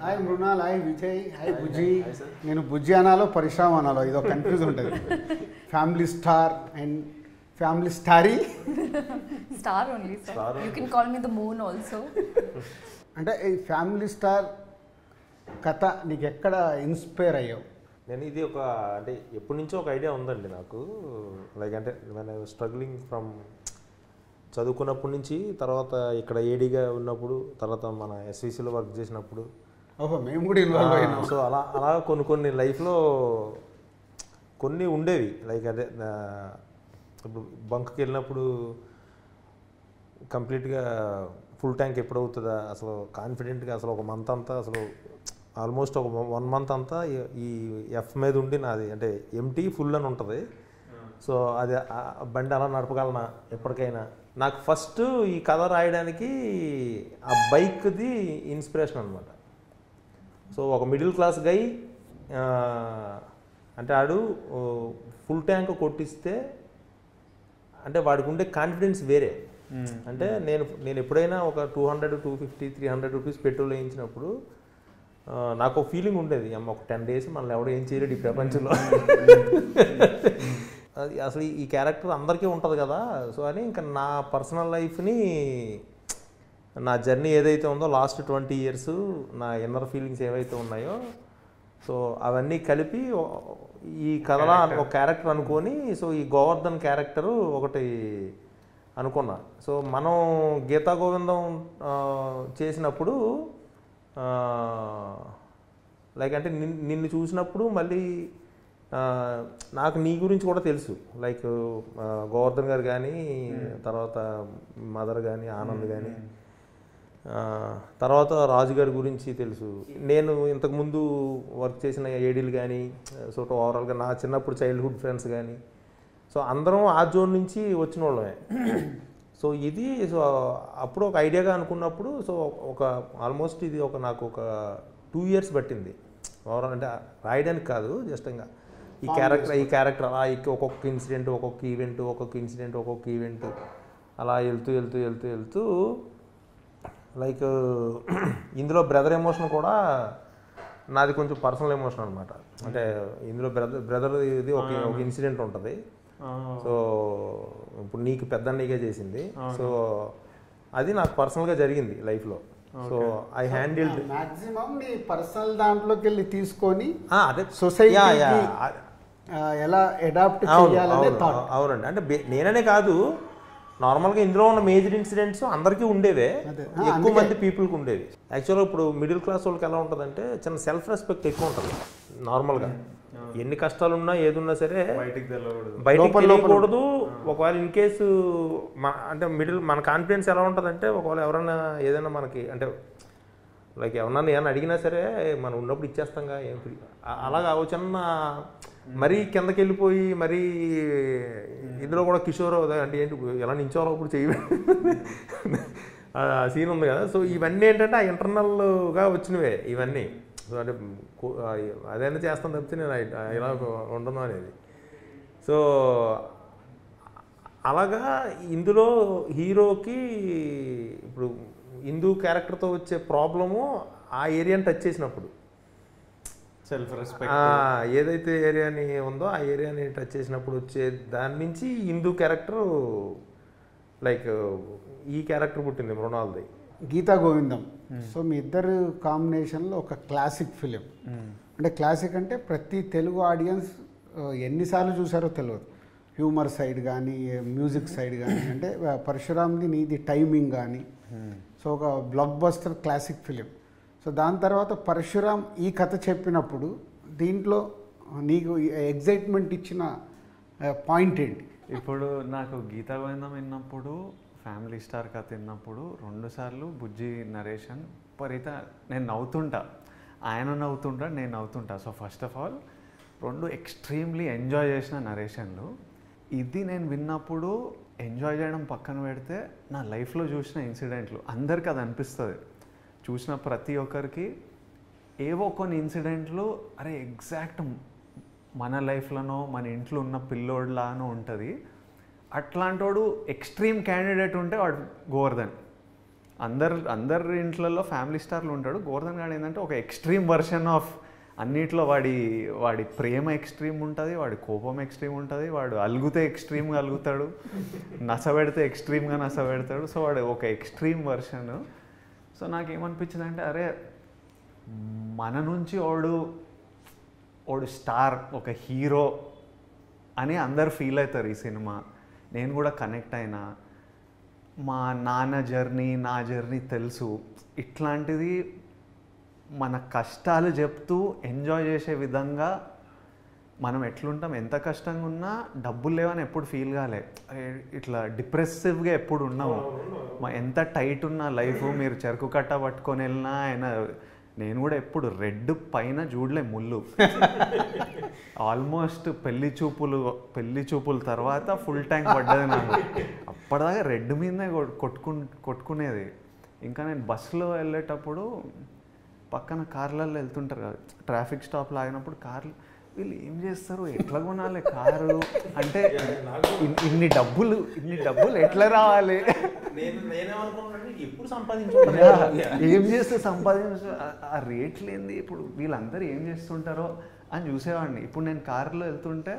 Hi Mrunal, hi Vijay, hi Bujji. నేను బుజ్జి అనాలో పరిశ్రమ అనాలో ఇదో కన్ఫ్యూజ్ ఉంటుంది. ఫ్యామిలీ స్టార్ అండ్ ఫ్యామిలీ స్టారీ. Star only sir, you can call me the moon also. అంటే ఈ ఫ్యామిలీ స్టార్ కథ నీకు ఎక్కడ ఇన్స్పైర్ అయ్యావు? నేను ఇది ఒక అంటే ఎప్పటి నుంచో ఒక ఐడియా ఉందండి నాకు. లైక్ అంటే నేను స్ట్రగ్లింగ్ ఫ్రమ్ చదువుకున్నప్పటి నుంచి, తర్వాత ఇక్కడ ఏడీగా ఉన్నప్పుడు, తర్వాత మన ఎస్విసిలో వర్క్ చేసినప్పుడు, ఓహో మేము కూడా ఇన్వాల్వ్ అయినాం. సో అలా కొన్ని లైఫ్లో కొన్ని ఉండేవి. లైక్ అదే ఇప్పుడు బంక్కి వెళ్ళినప్పుడు కంప్లీట్గా ఫుల్ ట్యాంక్ ఎప్పుడు అవుతుందా అసలు కాన్ఫిడెంట్గా, అసలు ఒక మంత్ అంతా అసలు ఆల్మోస్ట్ ఒక 1 మంత్ అంతా ఈ ఎఫ్ మీద ఉండి నాది అంటే ఎంటీ ఫుల్ అని ఉంటుంది. సో అది బండి అలా నడపగలనా ఎప్పటికైనా. నాకు ఫస్ట్ ఈ కథ రాయడానికి ఆ బైక్ది ఇన్స్పిరేషన్ అనమాట. సో ఒక మిడిల్ క్లాస్ గై అంటే ఆడు ఫుల్ ట్యాంక్ కొట్టిస్తే అంటే వాడికి ఉండే కాన్ఫిడెన్స్ వేరే. అంటే నేను ఎప్పుడైనా ఒక 200, 250, 300 రూపీస్ పెట్రోల్ వేయించినప్పుడు నాకు ఒక ఫీలింగ్ ఉండేది, అమ్మ ఒక 10 days మనల్ని ఎవడో ఏం చేయలేడు ఈ ప్రపంచంలో. అది అసలు ఈ క్యారెక్టర్ అందరికీ ఉంటుంది కదా. సో అని ఇంకా నా పర్సనల్ లైఫ్ని, నా జర్నీ ఏదైతే ఉందో లాస్ట్ 20 years, నా ఇన్నర్ ఫీలింగ్స్ ఏవైతే ఉన్నాయో, సో అవన్నీ కలిపి ఈ కథలో ఒక క్యారెక్టర్ అనుకొని, సో ఈ గోవర్ధన్ క్యారెక్టరు ఒకటి అనుకున్నా. సో మనం గీతా గోవిందం చేసినప్పుడు లైక్ అంటే నిన్ను చూసినప్పుడు మళ్ళీ నాకు నీ గురించి కూడా తెలుసు. లైక్ గోవర్ధన్ గారు కానీ, తర్వాత మదర్ కానీ, ఆనంద్ కానీ, తర్వాత రాజు గారి గురించి తెలుసు. నేను ఇంతకుముందు వర్క్ చేసిన ఏడీలు కానీ, సో ఓవరాల్గా నా చిన్నప్పుడు చైల్డ్హుడ్ ఫ్రెండ్స్ కానీ, సో అందరం ఆ జోన్ నుంచి వచ్చిన వాళ్ళమే. సో ఇది సో అప్పుడు ఒక ఐడియాగా అనుకున్నప్పుడు, సో ఒక ఆల్మోస్ట్ ఇది నాకు ఒక 2 years పట్టింది ఓవరాల్. అంటే రాయడానికి కాదు, జస్ట్ ఇంకా ఈ క్యారెక్టర్ అలా ఒక్కొక్క ఇన్సిడెంట్, ఒక్కొక్క ఈవెంట్ అలా వెళ్తూ లైక్ ఇందులో బ్రదర్ ఎమోషన్ కూడా నాది కొంచెం పర్సనల్ ఎమోషన్ అనమాట. అంటే ఇందులో బ్రదర్ ఇది ఒక ఇన్సిడెంట్ ఉంటుంది. సో ఇప్పుడు నీకు పెద్దన్నయ్యగా చేసింది, సో అది నాకు పర్సనల్గా జరిగింది లైఫ్లో. సో ఐ హ్యాండిల్డ్ మాక్సిమం నీ పర్సనల్ దాంట్లోకి వెళ్ళి తీసుకొని అదే సొసైటీ ఎలా అడాప్ట్ చేయాలనే థాట్. అవునండి. అంటే నేననే కాదు, నార్మల్గా ఇందులో ఉన్న మేజర్ ఇన్సిడెంట్స్ అందరికీ ఉండేవే, ఎక్కువ మంది పీపుల్కి ఉండేవి. యాక్చువల్గా ఇప్పుడు మిడిల్ క్లాస్ వాళ్ళకి ఎలా ఉంటుందంటే చిన్న సెల్ఫ్ రెస్పెక్ట్ ఎక్కువ ఉంటుంది. నార్మల్గా ఎన్ని కష్టాలున్నా ఏదున్నా సరే బయటికి తెలియకూడదు. ఒకవేళ ఇన్ కేసు అంటే మన కాన్ఫిడెన్స్ ఎలా ఉంటుందంటే, ఒకవేళ ఎవరైనా ఏదైనా మనకి అంటే లైక్ ఎవరన్నా ఏమన్నా అడిగినా సరే మనం ఉన్నప్పుడు ఇచ్చేస్తాంగా, ఏం అలాగా చిన్న మరీ కిందకి వెళ్ళిపోయి మరీ ఇందులో కూడా కిషోర్ అంటే ఏంటి ఎలా నించోలో ఇప్పుడు చెయ్యి ఆ సీన్ ఉంది కదా. సో ఇవన్నీ ఏంటంటే ఆ ఇంటర్నల్గా వచ్చినవే ఇవన్నీ. సో అంటే అదైనా చేస్తాను తప్పితే నేను ఇలా ఉండను అనేది. సో అలాగా ఇందులో హీరోకి ఇప్పుడు హిందూ క్యారెక్టర్తో వచ్చే ప్రాబ్లము ఆ ఏరియాని టచ్ చేసినప్పుడు, సెల్ఫ్ రెస్పెక్ట్ ఏదైతే ఏరియాని ఉందో ఆ ఏరియాని టచ్ చేసినప్పుడు వచ్చే దాని నుంచి హిందూ క్యారెక్టర్ లైక్ ఈ క్యారెక్టర్ పుట్టింది మృణాల్ది, గీతా గోవిందం. సో మీ ఇద్దరు కాంబినేషన్లో ఒక క్లాసిక్ ఫిలిం. అంటే క్లాసిక్ అంటే ప్రతి తెలుగు ఆడియన్స్ ఎన్నిసార్లు చూసారో తెలియదు. హ్యూమర్ సైడ్ కానీ, మ్యూజిక్ సైడ్ కానీ, అంటే పరశురామ్ది నీది టైమింగ్ కానీ, సో ఒక block buster classic film. So దాని తర్వాత పరశురామ్ ఈ కథ చెప్పినప్పుడు దీంట్లో నీకు ఎగ్జైట్మెంట్ ఇచ్చిన పాయింట్ ఏంటి? ఇప్పుడు నాకు గీతా గోవిందం విన్నప్పుడు, ఫ్యామిలీ స్టార్ కథ విన్నప్పుడు 2 సార్లు బుజ్జి నరేషన్ నేను నవ్వుతుంటా, ఆయన నవ్వుతుంటా, నేను నవ్వుతుంటా. So first of all 2 extremely enjoy చేసిన నరేషన్లు. ఇది నేను విన్నప్పుడు ఎంజాయ్ చేయడం పక్కన పెడితే నా లైఫ్లో చూసిన ఇన్సిడెంట్లు అందరికీ అది అనిపిస్తుంది. చూసిన ప్రతి ఒక్కరికి ఏవో కొన్ని ఇన్సిడెంట్లు అరే ఎగ్జాక్ట్ మన లైఫ్లోనో మన ఇంట్లో ఉన్న పిల్లోడ్లానో ఉంటుంది. అట్లాంటోడు ఎక్స్ట్రీమ్ క్యాండిడేట్ ఉంటే వాడు గోవర్ధన్. అందరి ఇంట్లలో ఫ్యామిలీ స్టార్లు ఉంటాడు. గోవర్ధన్ గాడు ఏంటంటే ఒక ఎక్స్ట్రీమ్ వర్షన్ ఆఫ్ అన్నిట్లో. వాడి ప్రేమ ఎక్స్ట్రీమ్ ఉంటుంది, వాడి కోపం ఎక్స్ట్రీమ్ ఉంటుంది, వాడు అలుగుతే ఎక్స్ట్రీమ్గా అలుగుతాడు, నసబెడితే ఎక్స్ట్రీమ్గా నసబెడతాడు. సో వాడు ఒక ఎక్స్ట్రీమ్ వర్షన్. సో నాకేమనిపించింది అంటే అరే మన నుంచి వాడు స్టార్, ఒక హీరో అని అందరు ఫీల్ అవుతారు ఈ సినిమా. నేను కూడా కనెక్ట్ అయినా. మా నాన్న జర్నీ, నా జర్నీ తెలుసు. ఇట్లాంటిది మన కష్టాలు చెప్తూ ఎంజాయ్ చేసే విధంగా మనం ఎట్లుంటాం. ఎంత కష్టంగా ఉన్నా డబ్బులు లేవని ఎప్పుడు ఫీల్ కాలే, ఇట్లా డిప్రెసివ్గా ఎప్పుడు ఉన్నాము. ఎంత టైట్ ఉన్న లైఫ్, మీరు చెరుకు కట్ట పట్టుకొని వెళ్ళినా ఆయన. నేను కూడా ఎప్పుడు రెడ్ పైన చూడలే ముళ్ళు. ఆల్మోస్ట్ పెళ్లి చూపుల తర్వాత ఫుల్ ట్యాంక్ పడ్డది నాకు. అప్పటిదాకా రెడ్ మీదనే కొట్టుకునేది. ఇంకా నేను బస్సులో వెళ్ళేటప్పుడు పక్కన కార్లలో వెళ్తుంటారు కదా, ట్రాఫిక్ స్టాప్లో ఆగినప్పుడు కార్లు, వీళ్ళు ఏం చేస్తారు, ఎట్లా కొనాలి కారు అంటే, ఇన్ని డబ్బులు ఎట్లా రావాలి, ఏం చేస్తే సంపాదించు, ఆ రేట్లు ఏంది, ఇప్పుడు వీళ్ళందరూ ఏం చేస్తుంటారో అని చూసేవాడిని. ఇప్పుడు నేను కారులో వెళ్తుంటే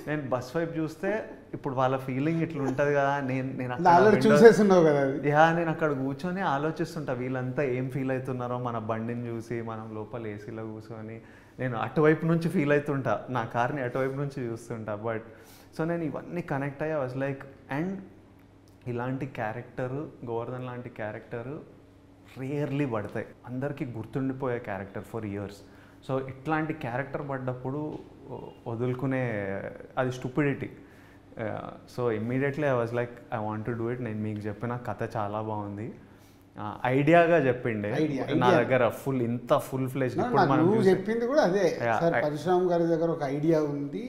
నేను బస్ వైపు చూస్తే ఇప్పుడు వాళ్ళ ఫీలింగ్ ఇట్లా ఉంటుంది కదా. నేను అక్కడ కూర్చొని ఆలోచిస్తుంటా వీళ్ళంతా ఏం ఫీల్ అవుతున్నారో మన బండిని చూసి, మనం లోపల ఏసీలో కూర్చొని. నేను అటువైపు నుంచి ఫీల్ అవుతుంటా, నా కార్ని అటువైపు నుంచి చూస్తుంటా. బట్ సో నేను ఇవన్నీ కనెక్ట్ అయ్యా. వాజ్ లైక్, అండ్ ఇలాంటి క్యారెక్టరు, గోవర్ధన్ లాంటి క్యారెక్టరు రేర్లీ పడతాయి. అందరికీ గుర్తుండిపోయే క్యారెక్టర్ ఫర్ ఇయర్స్. సో ఇట్లాంటి క్యారెక్టర్ పడ్డప్పుడు వదులుకునే అది stupidity. So immediately I was like I want to do it. నేను మీకు చెప్పిన కథ చాలా బాగుంది, ఐడియాగా చెప్పిండే నా దగ్గర ఫుల్ ఫ్లెజ్. చెప్పింది కూడా అదే సార్, పరశురామ్ గారి దగ్గర ఒక ఐడియా ఉంది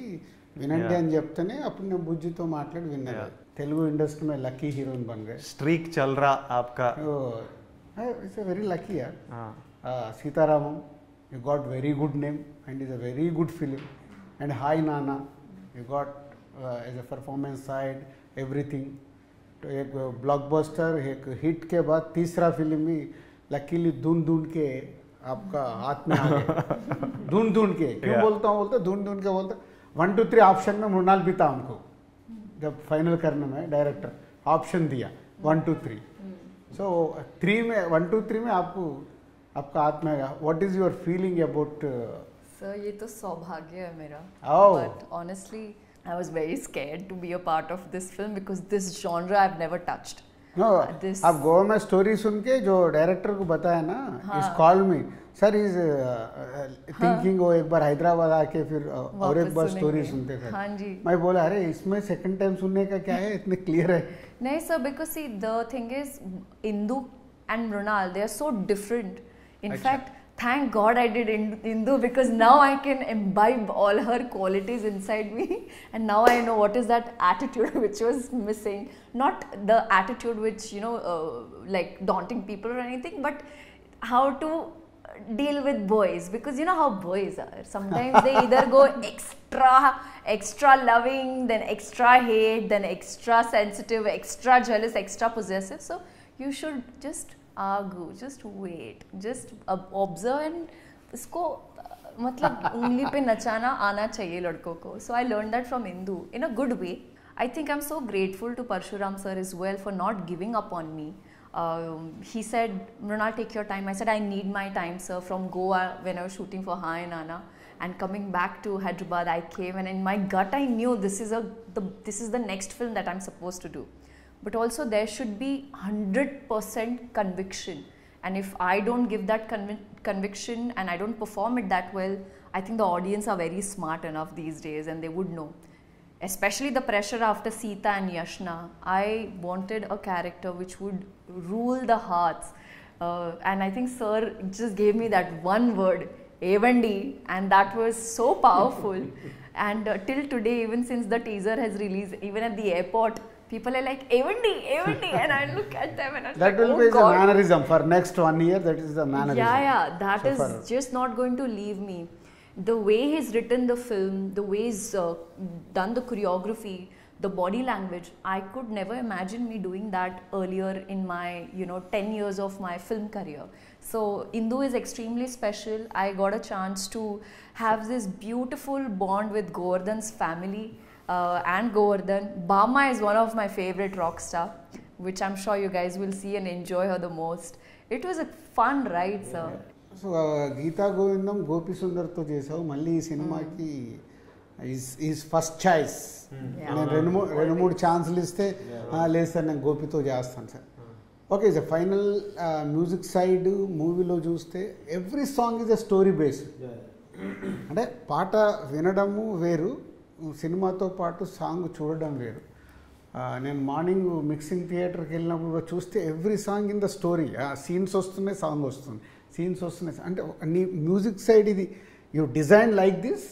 వినండి అని చెప్తేనే అప్పుడు నేను బుజ్జితో మాట్లాడి విన్నాను. తెలుగు ఇండస్ట్రీ में लकी हीरोइन बन गए, स्ट्रीक चल रहा आपका, इट्स अ वेरी लकी यार. Sita Ramam, you got very good name and is a very good film. And Hi Nana, you got as a performance side everything. तो एक ब्लॉकबस्टर, एक हिट के बाद तीसरा फिल्म भी लकीली ढूंढ के आपका हाथ में आ गया. ढूंढ के क्यों बोलता हूँ, ढूंढ के बोलता 1 2 3 ऑप्शन में मृणाल भी था हमको. जब फाइनल करने में डायरेक्टर ऑप्शन दिया 1 2 3. सो 3 में 1 2 3 में आपका हाथ में आएगा. What is your feeling about? Sir ये तो सौभाग्य है मेरा. Oh. But honestly I was very scared to be a part of this film because this genre I've never touched. No, आप गोवा में स्टोरी सुन के जो डायरेक्टर को बताया ना, इस कॉल में सर इज थिंकिंग वो एक बार हैदराबाद आके फिर और एक बार स्टोरी सुनते थे. हाँ जी. मैं बोला अरे इसमें सेकंड टाइम सुनने का क्या है, इतने क्लियर है. नहीं sir, because see the thing is Indu and Mrunal, they are so different. In fact, thank God I did Indu because now I can imbibe all her qualities inside me, and now I know what is that attitude which was missing. Not the attitude which like daunting people or anything, but how to deal with boys, because you know how boys are. Sometimes they either go extra loving, then extra hate, then extra sensitive, extra jealous, extra possessive. So you should just argue, just wait, just observe, and इसको मतलब उंगली पे नचाना आना चाहिए लड़कों को. So I learned that from Indu in a good way. I think I'm so grateful to Parshuram sir as well for not giving up on me. He said, Mrunal, take your time. I said, I need my time, sir. From Goa, when I was shooting for Hi Nana, and coming back to Hyderabad, I came, and in my gut, I knew this is the next film that I'm supposed to do. But also, there should be 100% conviction. And if I don't give that conviction and I don't perform it that well, I think the audience are very smart enough these days, and they would know. Especially the pressure after Sita and Yashna, I wanted a character which would rule the hearts. And I think sir just gave me that one word, Evandi, and that was so powerful. And till today, even since the teaser has released, even at the airport, people are like, Evandi, and I look at them and I'm that like, will be the mannerism for next 1 year. That is the mannerism. Yeah, that so is just not going to leave me. The way he's written the film, the way he's done the choreography, the body language, I could never imagine me doing that earlier in my 10 years of my film career. So Indu is extremely special. I got a chance to have this beautiful bond with Govardhan's family and Govardhan. Bama is one of my favorite rock star, which I'm sure you guys will see and enjoy her the most. It was a fun ride, sir. So Geetha Govindam Gopi సుందర్తో చేసావు, మళ్ళీ ఈ సినిమాకి is first choice. నేను రెండు మూడు ఛాన్సులు ఇస్తే లేదు సార్ నేను గోపితో చేస్తాను sir. Okay sir, final music side మూవీలో చూస్తే every song is a story based. అంటే పాట వినడము వేరు, సినిమాతో పాటు సాంగ్ చూడడం వేరు. నేను మార్నింగ్ మిక్సింగ్ థియేటర్కి వెళ్ళినప్పుడు చూస్తే every song in the story, scenes వస్తున్నాయి, సాంగ్ వస్తుంది, సీన్స్ వస్తున్నాయి. అంటే నీ మ్యూజిక్ సైడ్ ఇది you design like this.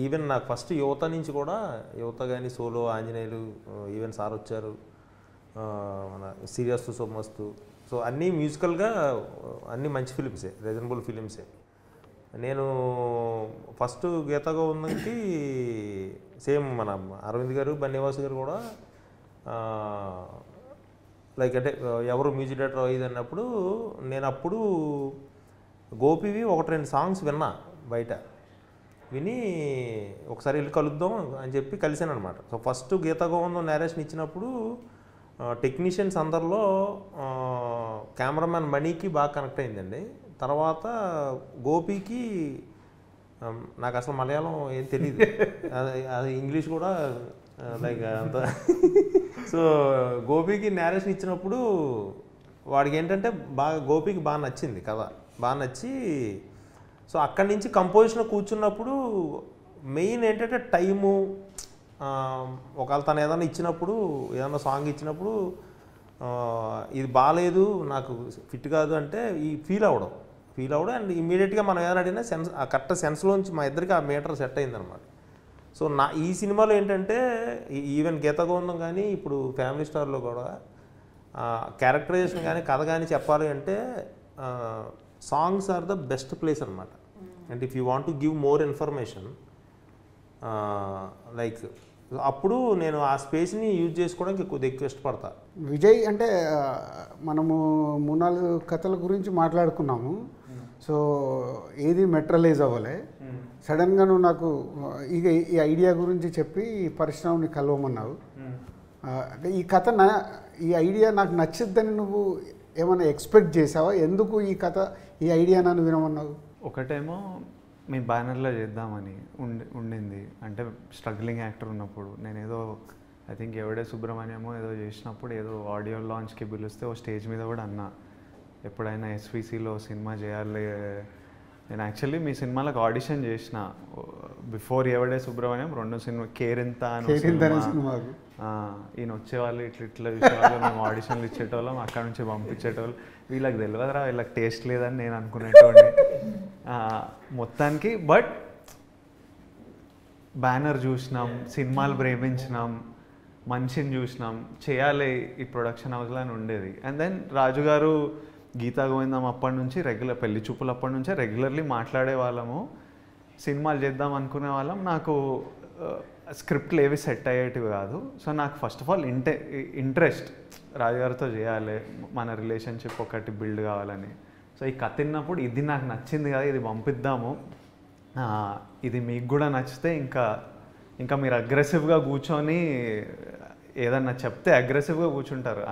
Even నాకు ఫస్ట్ యువత నుంచి కూడా, యువత కానీ సోలో, ఆంజనేయులు, ఈవెన్ సార్ వచ్చారు, మన సీరియస్ సోమస్తు, సో అన్నీ మ్యూజికల్గా అన్నీ మంచి ఫిలిమ్సే, రీజనబుల్ ఫిలిమ్సే. నేను ఫస్ట్ గీతా గోవిందంకి సేమ్ మన అరవింద్ గారు, బన్నివాస్ గారు కూడా లైక్ అంటే ఎవరు మ్యూజిక్ డైరెక్టర్ ఇది అన్నప్పుడు నేను అప్పుడు గోపివి 1-2 సాంగ్స్ విన్నా బయట, విని ఒకసారి వెళ్ళి కలుద్దాం అని చెప్పి కలిసాను అనమాట. సో ఫస్ట్ గీతా గోవిందం నేరేషన్ ఇచ్చినప్పుడు టెక్నీషియన్స్ అందరిలో కెమెరామ్యాన్ మణికి బాగా కనెక్ట్ అయిందండి. తర్వాత గోపికి నాకు అసలు మలయాళం ఏం తెలియదు, అది ఇంగ్లీష్ కూడా లైక్ అంత. సో గోపికి నేరేషన్ ఇచ్చినప్పుడు వాడికి ఏంటంటే గోపికి బాగా నచ్చింది కదా, బాగా నచ్చి సో అక్కడి నుంచి కంపోజిషన్ కూర్చున్నప్పుడు మెయిన్ ఏంటంటే టైము, ఒకవేళ తను ఏదైనా ఇచ్చినప్పుడు, ఏదైనా సాంగ్ ఇచ్చినప్పుడు ఇది బాగాలేదు, నాకు ఫిట్ కాదు అంటే ఈ ఫీల్ అవ్వడం అండ్ ఇమీడియట్గా మనం ఏదైనా అడిగినా సెన్స్, ఆ కరెక్ట్ సెన్స్లోంచి మా ఇద్దరికి ఆ మీటర్ సెట్ అయిందనమాట. సో ఈ సినిమాలో ఏంటంటే ఈవెన్ గీతా గోవిందం కానీ ఇప్పుడు ఫ్యామిలీ స్టార్లో కూడా క్యారెక్టరైజేషన్ కానీ కథ కానీ చెప్పాలి అంటే songs are the best place అనమాట. And if you want to give more information like అప్పుడు నేను ఆ స్పేస్ని యూజ్ చేసుకోవడానికి కొద్దిగా ఎక్కువ ఇష్టపడతా. విజయ్ అంటే మనము 3-4 కథల గురించి మాట్లాడుకున్నాము. సో ఏది మెట్రలైజ్ అవ్వలే. సడన్గా నువ్వు నాకు ఇక ఈ ఐడియా గురించి చెప్పి పరిశ్రమని కలవమన్నావు. అంటే ఈ కథ ఈ ఐడియా నాకు నచ్చిద్దని నువ్వు ఏమైనా ఎక్స్పెక్ట్ చేసావా? ఎందుకు ఈ ఐడియా నన్ను వినమన్నావు? ఒకటేమో మీ బ్యానర్లో చేద్దామని ఉండింది. అంటే స్ట్రగ్లింగ్ యాక్టర్ ఉన్నప్పుడు నేను ఏదో ఐ థింక్ ఎవడే సుబ్రహ్మణ్యమో ఏదో చేసినప్పుడు ఏదో ఆడియో లాంచ్కి పిలిస్తే ఓ స్టేజ్ మీద కూడా అన్నా, ఎప్పుడైనా ఎస్విసిలో సినిమా చేయాలి. నేను యాక్చువల్లీ మీ సినిమాలకు ఆడిషన్ చేసిన బిఫోర్ ఎవడే సుబ్రహ్మణ్యం 2 సినిమా కేరింత ఈయన వచ్చేవాళ్ళు, ఇట్లా విషయాలు మేము ఆడిషన్లు ఇచ్చేటోళ్ళం, అక్కడ నుంచి పంపించేటోళ్ళు. వీళ్ళకి తెలియదురా, వీళ్ళకి టేస్ట్ లేదని నేను అనుకునేటోడిని మొత్తానికి. బట్ బ్యానర్ చూసినాం, సినిమాలు ప్రేమించినాం, మనిషిని చూసినాం, చేయాలి ఈ ప్రొడక్షన్ హౌస్లో అని ఉండేది. అండ్ దెన్ రాజు గారు గీతా గోవిందం అప్పటి నుంచి రెగ్యులర్, పెళ్లి చూపులు అప్పటి నుంచే రెగ్యులర్లీ మాట్లాడే వాళ్ళము, సినిమాలు చేద్దాం అనుకునే వాళ్ళం. నాకు స్క్రిప్ట్లు ఏవి సెట్ అయ్యేటివి కాదు. సో నాకు ఫస్ట్ ఆఫ్ ఆల్ ఇంట్రెస్ట్ రాజుగారితో చేయాలి, మన రిలేషన్షిప్ ఒకటి బిల్డ్ కావాలని. సో ఈ కథ తిన్నప్పుడు ఇది నాకు నచ్చింది కదా, ఇది పంపిద్దాము, ఇది మీకు కూడా నచ్చితే ఇంకా మీరు అగ్రెసివ్గా కూర్చొని ఏదన్నా చెప్తే అగ్రెసివ్గా కూర్చుంటారు.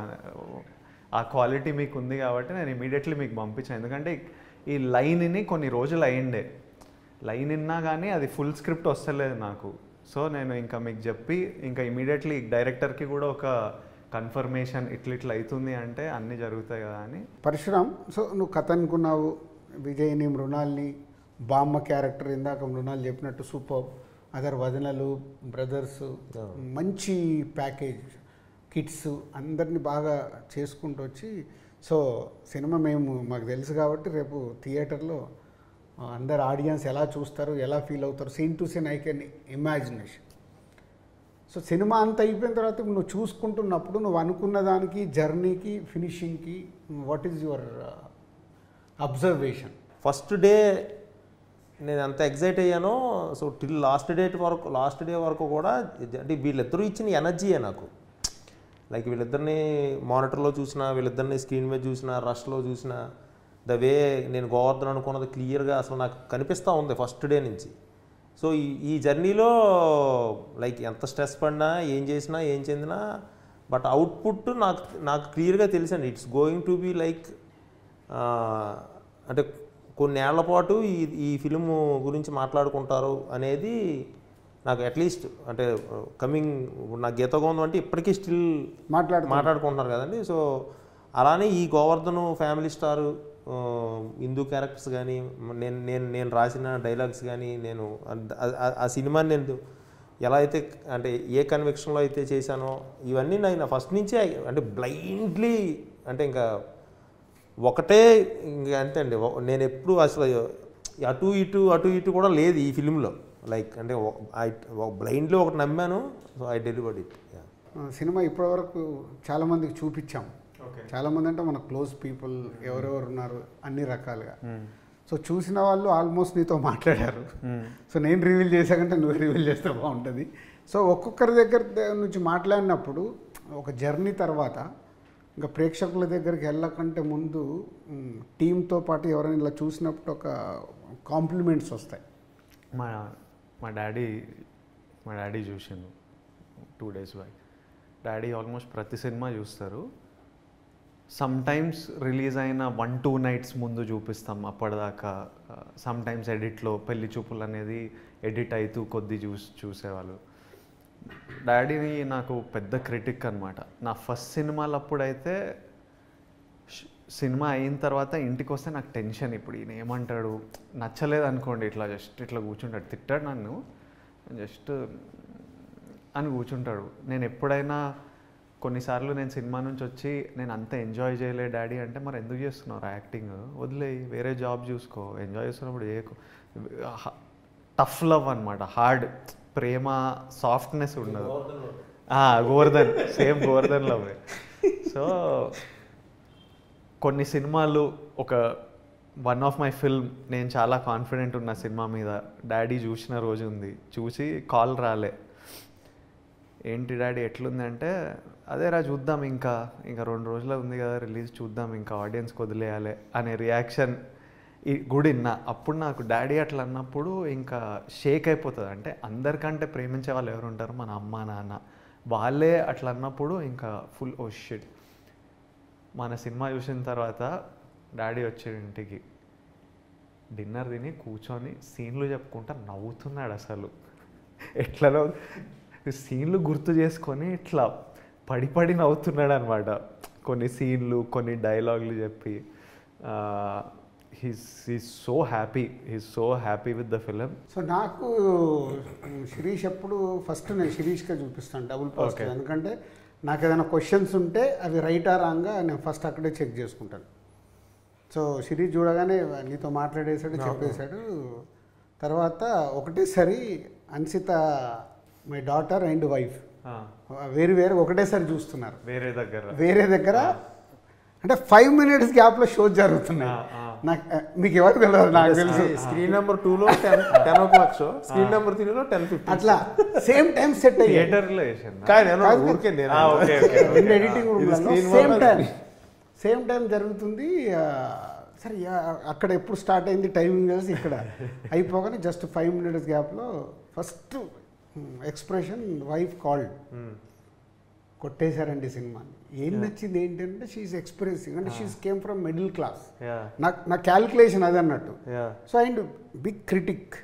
ఆ క్వాలిటీ మీకు ఉంది కాబట్టి నేను ఇమీడియట్లీ మీకు పంపించాను. ఎందుకంటే ఈ లైన్ని కొన్ని రోజులు అయ్యిండే, లైన్ విన్నా కానీ అది ఫుల్ స్క్రిప్ట్ వస్తలేదు నాకు. సో నేను ఇంకా మీకు చెప్పి ఇంకా ఇమీడియట్లీ డైరెక్టర్కి కూడా ఒక కన్ఫర్మేషన్ ఇట్లా అవుతుంది అంటే అన్నీ జరుగుతాయి కదా అని. పరశురామ్, సో నువ్వు కథ అనుకున్నావు, విజయ్ని, మృణాల్ని, బామ్మ క్యారెక్టర్ ఇందాక మృణాల్ చెప్పినట్టు సూపర్, అదర్ వదనలు, బ్రదర్స్, మంచి ప్యాకేజ్, కిడ్స్ అందరినీ బాగా చేసుకుంటూ వచ్చి, సో సినిమా మాకు తెలుసు కాబట్టి రేపు థియేటర్లో అందరు ఆడియన్స్ ఎలా చూస్తారు, ఎలా ఫీల్ అవుతారు, scene to scene I can imagination. So cinema అంతా అయిపోయిన తర్వాత నువ్వు చూసుకుంటున్నప్పుడు నువ్వు అనుకున్న దానికి, జర్నీకి, ఫినిషింగ్కి what is your observation? First day నేను ఎంత ఎగ్జైట్ అయ్యానో, సో టిల్ లాస్ట్ డే వరకు కూడా అంటే వీళ్ళిద్దరూ ఇచ్చిన ఎనర్జీయే నాకు. లైక్ వీళ్ళిద్దరిని మానిటర్లో చూసినా, వీళ్ళిద్దరిని స్క్రీన్ మీద చూసినా, రష్లో చూసినా, ద వే నేను గోవర్ధన్ అనుకున్నది క్లియర్గా అసలు నాకు కనిపిస్తూ ఉంది ఫస్ట్ డే నుంచి. సో ఈ జర్నీలో లైక్ ఎంత స్ట్రెస్ పడినా, ఏం చేసినా, ఏం చెందినా, బట్ అవుట్పుట్ నాకు క్లియర్గా తెలుసండి. It's going to be like అంటే కొన్నేళ్ల పాటు ఈ ఫిలిం గురించి మాట్లాడుకుంటారు అనేది నాకు అట్లీస్ట్ అంటే కమింగ్ నాకు గీతగోందం అంటే ఇప్పటికీ స్టిల్ మాట్లాడుకుంటున్నారు కదండి. సో అలానే ఈ Govardhan family star Hindu characters కానీ, నేను రాసిన డైలాగ్స్ కానీ, నేను ఆ సినిమాని నేను ఎలా అయితే అంటే ఏ కన్విక్షన్లో అయితే చేశానో ఇవన్నీ నేను ఫస్ట్ నుంచే అంటే బ్లైండ్లీ అంటే ఇంకా ఒకటే ఇంకా అంతే అండి. నేను ఎప్పుడు అసలు అటు ఇటు కూడా లేదు ఈ ఫిలింలో. లైక్ అంటే బ్లైండ్లో ఒకటి నమ్మాను, so I delivered it. Cinema ఇప్పటివరకు చాలామందికి చూపించాం. చాలామంది అంటే మన క్లోజ్ పీపుల్ ఎవరెవరు ఉన్నారు అన్ని రకాలుగా. సో చూసిన వాళ్ళు ఆల్మోస్ట్ నీతో మాట్లాడారు. సో నేను రివీల్ చేశాకంటే నువ్వు రివీల్ చేస్తే బాగుంటుంది. సో ఒక్కొక్కరి దగ్గర నుంచి మాట్లాడినప్పుడు ఒక జర్నీ తర్వాత ఇంకా ప్రేక్షకుల దగ్గరికి వెళ్ళకంటే ముందు టీంతో పాటు ఎవరైనా ఇలా చూసినప్పుడు ఒక కాంప్లిమెంట్స్ వస్తాయి. మా డాడీ చూసిండు 2 days బ్యాక్. డాడీ ఆల్మోస్ట్ ప్రతి సినిమా చూస్తారు. సమ్ టైమ్స్ రిలీజ్ అయిన 1-2 nights ముందు చూపిస్తాం. అప్పటిదాకా సమ్ టైమ్స్ ఎడిట్లో పెళ్లి చూపులు అనేది ఎడిట్ అవుతూ కొద్ది చూసేవాళ్ళు. డాడీని నాకు పెద్ద క్రిటిక్ అనమాట. నా ఫస్ట్ సినిమాలు అప్పుడైతే సినిమా అయిన తర్వాత ఇంటికి వస్తే నాకు టెన్షన్. ఇప్పుడు ఈయన ఏమంటాడు, నచ్చలేదు అనుకోండి, ఇట్లా కూర్చుంటాడు, తిట్టాడు నన్ను, జస్ట్ అని కూర్చుంటాడు. నేను ఎప్పుడైనా కొన్నిసార్లు నేను సినిమా నుంచి వచ్చి నేను అంత ఎంజాయ్ చేయలే డాడీ అంటే, మరి ఎందుకు చేస్తున్నారు యాక్టింగ్, వదిలేయి, వేరే జాబ్ చూసుకో, ఎంజాయ్ చేస్తున్నప్పుడు చేయకు. టఫ్ లవ్ అనమాట, హార్డ్ ప్రేమ, సాఫ్ట్నెస్ ఉండదు. Govardhan same Govardhan love. So కొన్ని సినిమాలు వన్ ఆఫ్ మై ఫిల్మ్ నేను చాలా కాన్ఫిడెంట్ ఉన్న సినిమా మీద డాడీ చూసిన రోజు ఉంది. చూసి కాల్ రాలే, ఏంటి డాడీ ఎట్లుంది అంటే, అదేరా చూద్దాం, ఇంకా 2 రోజులు ఉంది కదా రిలీజ్, చూద్దాం, ఇంకా ఆడియన్స్కి వదిలేయాలి అనే రియాక్షన్ గుడి విన్నా. అప్పుడు నాకు డాడీ అట్లా అన్నప్పుడు ఇంకా షేక్ అయిపోతుంది. అంటే అందరికంటే ప్రేమించే వాళ్ళు ఎవరు ఉంటారు, మన అమ్మ నాన్న, వాళ్ళే అట్లా అన్నప్పుడు ఇంకా ఫుల్ ఓ షిట్. మన సినిమా చూసిన తర్వాత డాడీ వచ్చాడు ఇంటికి, డిన్నర్ తిని కూర్చొని సీన్లు చెప్పుకుంటా నవ్వుతున్నాడు. అసలు ఎట్లా సీన్లు గుర్తు చేసుకొని ఇట్లా పడి నవ్వుతున్నాడు అనమాట. కొన్ని సీన్లు, కొన్ని డైలాగులు చెప్పి he's so happy with the film. So నాకు శిరీష్ ఎప్పుడు ఫస్ట్ నేను శిరీష్గా చూపిస్తాను డబుల్ పాజిటివ్. ఎందుకంటే నాకు ఏదైనా క్వశ్చన్స్ ఉంటే అవి రైట్ ఆ రాంగా నేను ఫస్ట్ అక్కడే చెక్ చేసుకుంటాను. సో శిరీష్ చూడగానే నీతో మాట్లాడేశాడు, చెప్పేశాడు. తర్వాత ఒకటేసారి Ansitha my daughter and wife వేరు ఒకటేసారి చూస్తున్నారు వేరే దగ్గర. అంటే 5 minutes గ్యాప్లో షోస్ జరుగుతున్నాయి. నాకు మీకు ఎవరు తెలియదు, నాకు తెలుసు. స్క్రీన్ నెంబర్ 2లో 10 o'clock షో, స్క్రీన్ నెంబర్ 3లో 10:50 అట్లా సేమ్ టైం సెట్ అయ్యి ఎడిటింగ్ సేమ్ టైం జరుగుతుంది. సరే అక్కడ ఎప్పుడు స్టార్ట్ అయింది టైమింగ్ కలిసి ఇక్కడ అయిపోగానే జస్ట్ 5 minutes గ్యాప్లో ఫస్ట్ ఎక్స్ప్రెషన్ వైఫ్ కాల్డ్, కొట్టేశారండి సినిమాని. ఏం నచ్చింది ఏంటంటే షీఈస్ ఎక్స్ప్రెసింగ్, అంటే she is came from middle class. నా క్యాల్కులేషన్ అది అన్నట్టు. So and big critic.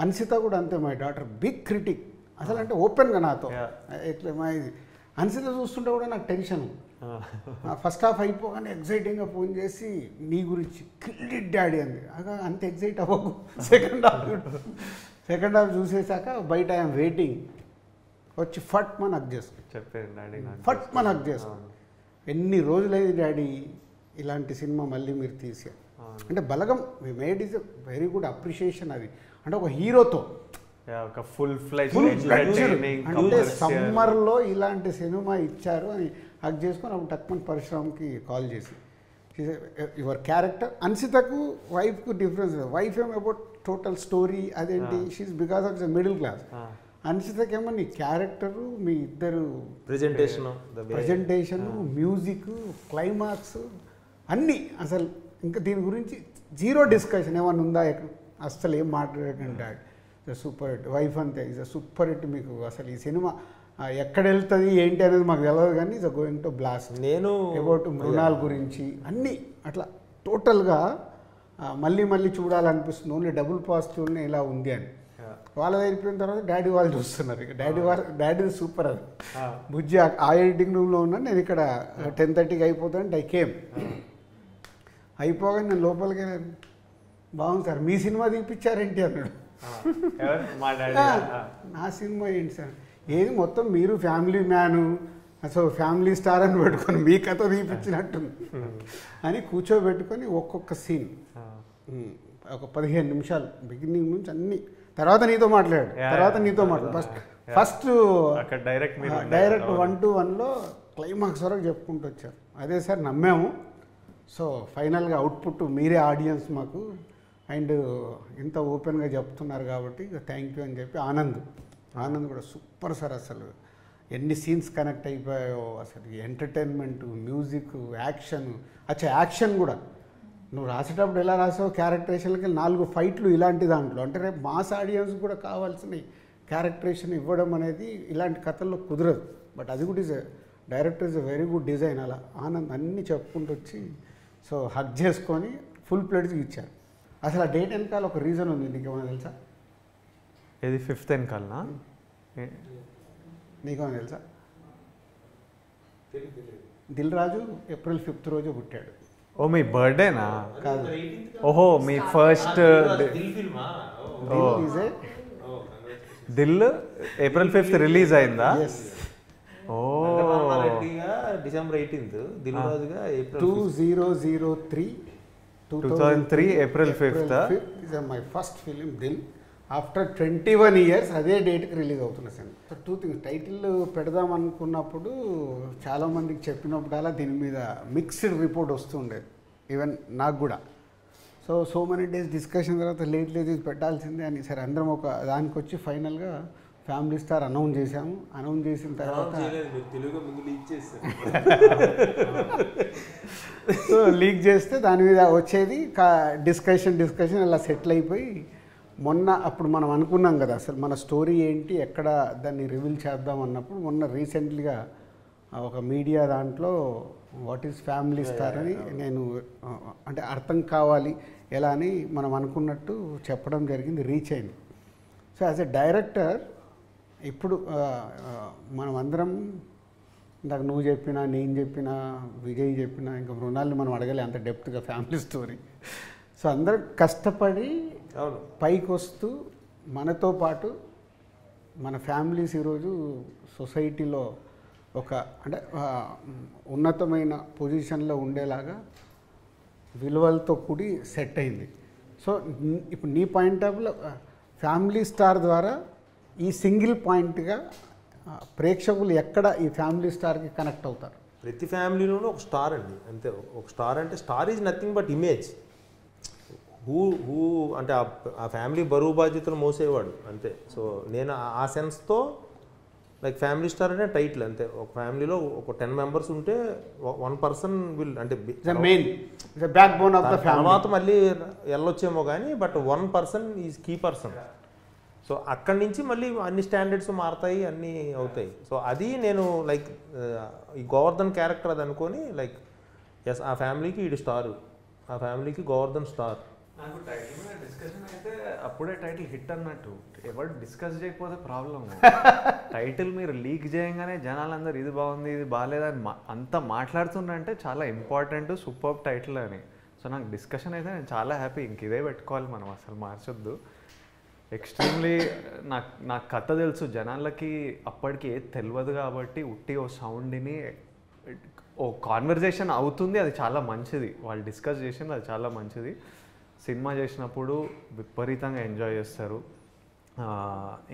అన్సిత కూడా అంతే, మై డాటర్ బిగ్ క్రిటిక్. అసలు అంటే ఓపెన్గా నాతో ఎట్లా మా అన్సిత చూస్తుంటే కూడా నాకు టెన్షన్. ఫస్ట్ హాఫ్ అయిపోగానే ఎగ్జైటింగ్గా ఫోన్ చేసి నీ గురించి కిల్డ్ డాడీ అంది. అంత ఎగ్జైట్ అవ్వకు, సెకండ్ హాఫ్ చూసేసాక బయట ఐఎమ్ వెయిటింగ్, వచ్చి ఫట్ మన హక్ చేసుకో, ఫట్ మన హక్ చేసుకో. ఎన్ని రోజులైంది డాడీ ఇలాంటి సినిమా మళ్ళీ మీరు తీసారు అంటే Balagam we made is very good appreciation. అది అంటే ఒక హీరోతో అంటే సమ్మర్లో ఇలాంటి సినిమా ఇచ్చారు అని హక్ చేసుకొని అప్పుడు టక్మన్ పరిశ్రమకి కాల్ చేసి యువర్ క్యారెక్టర్. అన్సితకు వైఫ్కు డిఫరెన్స్. వైఫ్ ఏమో అబౌట్ టోటల్ స్టోరీ అదేంటి, she is because of the middle class. అన్సితకేమో నీ క్యారెక్టరు, మీ ఇద్దరు ప్రజెంటేషన్, మ్యూజిక్, క్లైమాక్స్ అన్నీ అసలు ఇంకా దీని గురించి జీరో డిస్కషన్ ఏమన్నా ఉందా, అస్సలు ఏం మాట్లాడకండి. Super hit. వైఫ్ అంతే ఇస్ అ సూపర్ హిట్. మీకు అసలు ఈ సినిమా ఎక్కడ వెళ్తుంది ఏంటి అనేది మాకు తెలియదు, కానీ ఇస్ గోయింగ్ టు బ్లాస్ట్. నేను అబౌట్ మృణాల్ గురించి అన్నీ అట్లా టోటల్గా మళ్ళీ మళ్ళీ చూడాలనిపిస్తుంది. ఓన్లీ డబుల్ పాజిటివ్ని ఇలా ఉంది అని. వాళ్ళది అయిపోయిన తర్వాత డాడీ వాళ్ళు చూస్తున్నారు. ఇక డాడీ సూపర్. అది బుజ్జి ఆ ఎడిటింగ్ రూమ్లో ఉన్నాను, నేను ఇక్కడ 10:30కి అయిపోతాను. ఐ కేమ్ అయిపోగానే నేను లోపలికి వెళ్ళాను. బాగుంది సార్, మీ సినిమా తీపిచ్చారేంటి అన్నాడు. నా సినిమా ఏంటి సార్, ఏది మొత్తం మీరు ఫ్యామిలీ మ్యాను, అసలు ఫ్యామిలీ స్టార్ అని పెట్టుకొని మీ కథ తీపిచ్చినట్టుంది అని కూర్చోబెట్టుకొని ఒక్కొక్క సీన్ ఒక 15 నిమిషాలు బిగినింగ్ నుంచి అన్ని. తర్వాత నీతో మాట్లాడు, ఫస్ట్ డైరెక్ట్ 1-to-1లో క్లైమాక్స్ వరకు చెప్పుకుంటూ వచ్చారు. అదే సార్ నమ్మాము. సో ఫైనల్గా అవుట్పుట్ మీరే ఆడియన్స్ మాకు, అండ్ ఇంత ఓపెన్గా చెప్తున్నారు కాబట్టి థ్యాంక్ యూ అని చెప్పి ఆనంద్ కూడా సూపర్ సార్. అసలు ఎన్ని సీన్స్ కనెక్ట్ అయిపోయాయో, అసలు ఎంటర్టైన్మెంట్, మ్యూజిక్, యాక్షన్. యాక్షన్ కూడా నువ్వు రాసేటప్పుడు ఎలా రాసావు, క్యారెక్టరేషన్లకి 4 ఫైట్లు ఇలాంటి దాంట్లో. అంటే రేపు మాస్ ఆడియన్స్ కూడా కావాల్సిన క్యారెక్టరేషన్ ఇవ్వడం అనేది ఇలాంటి కథల్లో కుదరదు. బట్ అది కూడా director is a very good design. అలా ఆనంద్ అన్నీ చెప్పుకుంటూ వచ్చి సో హక్ చేసుకొని ఫుల్ ప్లేట్స్కి ఇచ్చారు. అసలు ఆ డేట్ వెనకాల ఒక రీజన్ ఉంది, నీకేమైనా తెలుసా? ఇది 5th వెనకాలనా? నీకేమైనా తెలుసా? దిల్ రాజు April 5th రోజు పుట్టాడు. ఓ మీ బర్త్డేనా? కాదు, ఓహో మీ first Dil April 5th release అయిందా? ఓ December 18th, దిల్ రాజుగా 2003 April 5th is my first film Dil. After 21 years అదే డేట్కి రిలీజ్ అవుతున్న సినిమా. సో 2 things, టైటిల్ పెడదాం అనుకున్నప్పుడు చాలామందికి చెప్పినప్పుడు అలా దీని మీద మిక్స్డ్ రిపోర్ట్ వస్తుండేది, ఈవెన్ నాకు కూడా. సో మెనీ డేస్ డిస్కషన్ తర్వాత లేట్ పెట్టాల్సిందే అని సరే అందరం ఒక దానికి వచ్చి ఫైనల్గా ఫ్యామిలీ స్టార్ అనౌన్స్ చేసాము. అనౌన్స్ చేసిన తర్వాత సో లీక్ చేస్తే దాని మీద వచ్చేది డిస్కషన్ అలా సెటిల్ అయిపోయి మొన్న అప్పుడు మనం అనుకున్నాం కదా అసలు మన స్టోరీ ఏంటి, ఎక్కడ దాన్ని రివీల్ చేద్దాం అన్నప్పుడు మొన్న రీసెంట్లీగా ఒక మీడియా దాంట్లో వాట్ ఈజ్ ఫ్యామిలీ స్టార్ అని నేను అంటే అర్థం కావాలి ఎలా అని మనం అనుకున్నట్టు చెప్పడం జరిగింది, రీచ్ అయింది. సో యాజ్ ఎ డైరెక్టర్ ఇప్పుడు మనం అందరం ఇందాక నువ్వు చెప్పినా, నేను చెప్పినా, విజయ్ చెప్పినా, ఇంకా మృణాల్ని మనం అడగలే అంత డెప్త్గా ఫ్యామిలీ స్టోరీ. సో అందరం కష్టపడి పైకి వస్తూ మనతో పాటు మన ఫ్యామిలీస్ ఈరోజు సొసైటీలో ఒక అంటే ఉన్నతమైన పొజిషన్లో ఉండేలాగా విలువలతో కూడి సెట్ అయింది. సో ఇప్పుడు నీ పాయింట్ ఆఫ్ వ్యూలో ఫ్యామిలీ స్టార్ ద్వారా ఈ సింగిల్ పాయింట్గా ప్రేక్షకులు ఎక్కడ ఈ ఫ్యామిలీ స్టార్కి కనెక్ట్ అవుతారు? ప్రతి ఫ్యామిలీలోనూ ఒక స్టార్ అండి, అంతే. ఒక స్టార్ అంటే star is nothing but image. Who అంటే ఆ ఫ్యామిలీ బరువు బాధ్యతలు మోసేవాడు అంతే. సో నేను ఆ సెన్స్తో లైక్ ఫ్యామిలీ స్టార్ అనే టైటిల్ అంతే. ఒక ఫ్యామిలీలో ఒక 10 members ఉంటే 1 person విల్ అంటే main backbone of the family. తర్వాత మళ్ళీ వెళ్ళొచ్చేమో కానీ but 1 person is key person. సో అక్కడి నుంచి మళ్ళీ అన్ని స్టాండర్డ్స్ మారుతాయి, అన్నీ అవుతాయి. సో అది నేను లైక్ ఈ గోవర్ధన్ క్యారెక్టర్ అది అనుకొని లైక్ ఎస్ ఆ ఫ్యామిలీకి ఈడు స్టారు, ఆ ఫ్యామిలీకి గోవర్ధన్ స్టార్. నాకు టైటిల్ మీద డిస్కషన్ అయితే అప్పుడే టైటిల్ హిట్ అన్నట్టు. ఎవరు డిస్కస్ చేయకపోతే ప్రాబ్లమ్. టైటిల్ మీరు లీక్ చేయగానే జనాలందరూ ఇది బాగుంది ఇది బాగాలేదని అంతా మాట్లాడుతుందంటే చాలా ఇంపార్టెంట్ సూపర్ టైటిల్ అని. సో నాకు డిస్కషన్ అయితే నేను చాలా హ్యాపీ. ఇంక ఇదే పెట్టుకోవాలి మనం, అసలు మార్చొద్దు. ఎక్స్ట్రీమ్లీ నాకు కథ తెలుసు, జనాలకి అప్పటికి ఏది తెలియదు కాబట్టి ఉట్టి ఓ సౌండ్ని ఓ కాన్వర్జేషన్ అవుతుంది, అది చాలా మంచిది. వాళ్ళు డిస్కస్ చేసింది అది చాలా మంచిది. సినిమా చేసినప్పుడు విపరీతంగా ఎంజాయ్ చేస్తారు,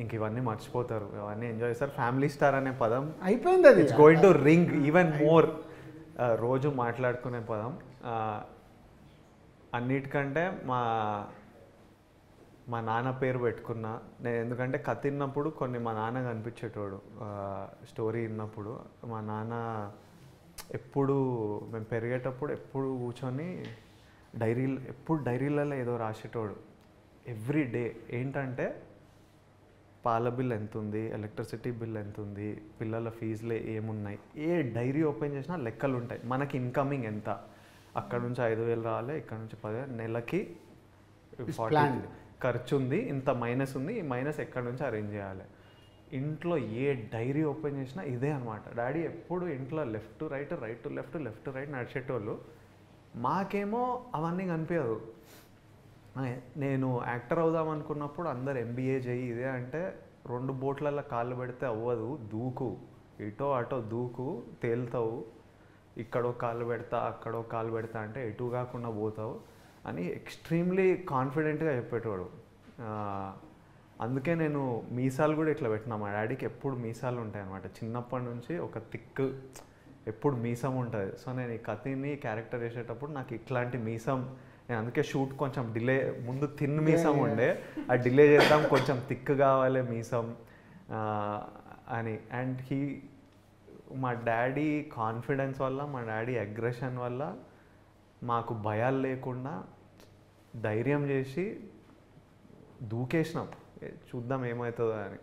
ఇంక ఇవన్నీ మర్చిపోతారు, ఇవన్నీ ఎంజాయ్ చేస్తారు. ఫ్యామిలీ స్టార్ అనే పదం అయిపోయింది, అది it's going to ring even more. రోజు మాట్లాడుకునే పదం. అన్నిటికంటే మా నాన్న పేరు పెట్టుకున్నా నేను. ఎందుకంటే కథ విన్నప్పుడు కొన్ని మా నాన్న కనిపించేటోడు. స్టోరీ విన్నప్పుడు మా నాన్న ఎప్పుడు మేము పెరిగేటప్పుడు ఎప్పుడు కూర్చొని డైరీలలో ఏదో రాసేటోడు ఎవ్రీ డే. ఏంటంటే పాల బిల్ ఎంత ఉంది, ఎలక్ట్రిసిటీ బిల్ ఎంత ఉంది, పిల్లల ఫీజులు ఏమున్నాయి, ఏ డైరీ ఓపెన్ చేసినా లెక్కలు ఉంటాయి. మనకి ఇన్కమింగ్ ఎంత, అక్కడ నుంచి 5,000 రావాలి, ఇక్కడ నుంచి 10,000, నెలకి 40 ఖర్చు ఉంది, ఇంత మైనస్ ఉంది, ఈ మైనస్ ఎక్కడి నుంచి అరేంజ్ చేయాలి. ఇంట్లో ఏ డైరీ ఓపెన్ చేసినా ఇదే అనమాట. డాడీ ఎప్పుడు ఇంట్లో left to right, right to left, left to right నడిచేటోళ్ళు. మాకేమో అవన్నీ కనిపించదు. నేను యాక్టర్ అవుదాం అనుకున్నప్పుడు అందరు MBA చేయి ఇదే అంటే 2 బోట్లలో కాళ్ళు పెడితే అవ్వదు, దూకు, ఇటో అటో దూకు, తేలుతావు, ఇక్కడో కాళ్ళు పెడతా అక్కడో కాళ్ళు పెడతా అంటే ఎటు కాకుండా పోతావు అని ఎక్స్ట్రీమ్లీ కాన్ఫిడెంట్గా చెప్పేటోడు. అందుకే నేను మీసాలు కూడా ఇట్లా పెట్టినా. మా డాడీకి ఎప్పుడు మీసాలు ఉంటాయి అన్నమాట. చిన్నప్పటి నుంచి ఒక థిక్ ఎప్పుడు మీసం ఉంటుంది. సో నేను ఈ కథని క్యారెక్టర్ వేసేటప్పుడు నాకు ఇట్లాంటి మీసం, నేను అందుకే షూట్ కొంచెం డిలే, ముందు థిన్ మీసం ఉండే, ఆ డిలే చేద్దాం, కొంచెం థిక్ కావాలి మీసం అని. అండ్ మా డాడీ కాన్ఫిడెన్స్ వల్ల, మా డాడీ అగ్రెషన్ వల్ల మాకు భయాలు లేకుండా ధైర్యం చేసి దూకేసినాం, చూద్దాం ఏమవుతుందో అని.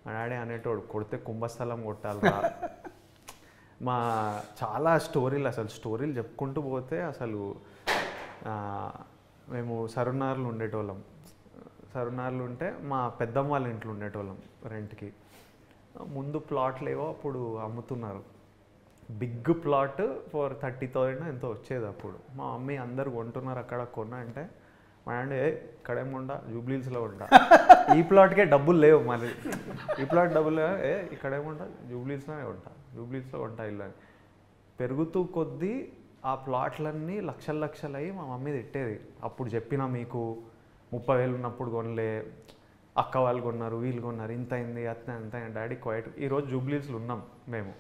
మా డాడీ అనేటోడు కొడితే కుంభస్థలం కొట్టాలిరా. మా చాలా స్టోరీలు, అసలు స్టోరీలు చెప్పుకుంటూ పోతే అసలు మేము సరునార్లు ఉండేటోళ్ళం. సరునార్లు ఉంటే మా పెద్దమ్మ వాళ్ళ ఇంట్లో ఉండేటోళ్ళం రెంట్కి. ముందు ప్లాట్లు ఏవో అప్పుడు అమ్ముతున్నారు, బిగ్ ప్లాట్ ఫర్ 30,000 ఎంతో వచ్చేది అప్పుడు. మా మమ్మీ అందరు కొంటున్నారు అక్కడ, కొన్నా అంటే మా డాడీ ఇక్కడేముండా జూబ్లీహిల్స్లో ఉంటా, ఈ ప్లాట్కే డబ్బులు లేవు, మళ్ళీ ఈ ప్లాట్ డబ్బులు లేవు, ఇక్కడేముంటా జూబ్లీహిల్స్లోనే జూబ్లీహిల్స్లో ఉంటా ఇల్లు అని. పెరుగుతూ కొద్దీ ఆ ప్లాట్లన్నీ లక్షలు అయ్యి మా మమ్మీ తిట్టేది. అప్పుడు చెప్పినా మీకు 30,000 ఉన్నప్పుడు కొనలే, అక్క వాళ్ళు కొన్నారు, వీళ్ళు కొన్నారు, ఇంత అయింది అంత డాడీ క్వైట్. ఈరోజు జూబ్లీహిల్స్లో ఉన్నాం మేము.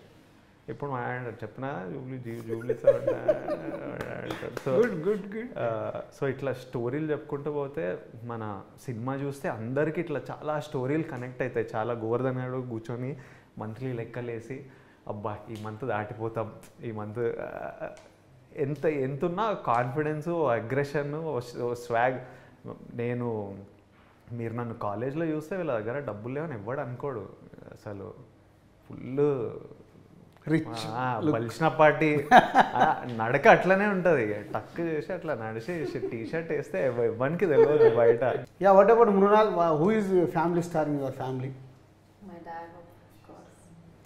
ఇప్పుడు మా డాడీ చెప్పినా జూబ్లీహిల్స్ సో ఇట్లా స్టోరీలు చెప్పుకుంటూ పోతే మన సినిమా చూస్తే అందరికీ ఇట్లా చాలా స్టోరీలు కనెక్ట్ అవుతాయి. చాలా గోవర్ధన్ గారు కూర్చొని మంత్లీ లెక్కలేసి అబ్బా ఈ మంత్ దాటిపోతాం, ఈ మంత్ ఎంతున్నా కాన్ఫిడెన్స్, అగ్రెషన్, స్వాగ్. మీరు నన్ను కాలేజ్లో చూస్తే వీళ్ళ దగ్గర డబ్బులు లేవని ఎవ్వడు అనుకోడు, అసలు ఫుల్ రిచ్ బలిసిన పార్టీ. నడక అట్లనే ఉంటుంది, టక్ చేసి అట్లా నడిచి టీ-షర్ట్ వేస్తే ఎవరికి తెలియదు బయట. Yeah, what about Mrunal? Who is family star in your family? My dad, of course.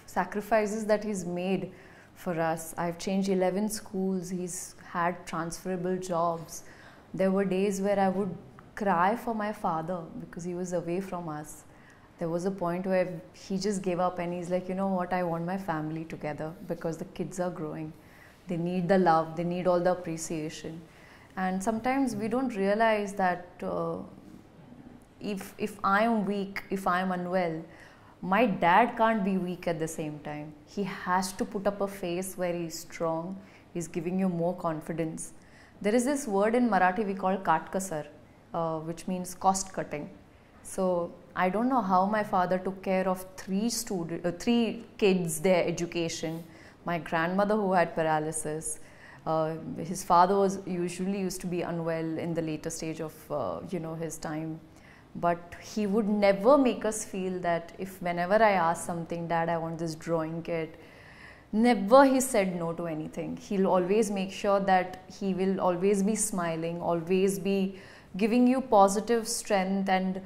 Sacrifices that he's made for us. I've changed 11 schools. He's had transferable jobs. There were days where I would cry for my father because he was away from us. There was a point where he just gave up and he's like, you know what, I want my family together because the kids are growing. They need the love, they need all the appreciation. And sometimes we don't realize that if I'm weak, if I'm unwell, my dad can't be weak at the same time. He has to put up a face where he's strong, he's giving you more confidence. There is this word in Marathi we call katkasar, which means cost cutting. So I don't know how my father took care of 3 kids, their education. My grandmother who had paralysis. His father usually used to be unwell in the later stage of his time. But he would never make us feel that if whenever I ask something, Dad, I want this drawing kit, never he said no to anything. He'll always make sure that he will always be smiling, always be giving you positive strength. And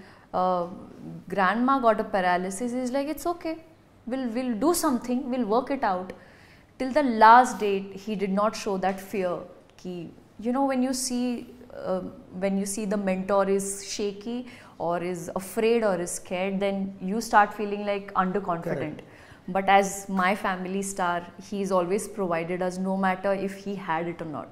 grandma got a paralysis. He's like, it's okay, we'll do something, we'll work it out. Till the last date, he did not show that fear. When you see the mentor is shaky or is afraid or is scared, then you start feeling like underconfident. Correct. But as my family star, he's always provided us, no matter if he had it or not.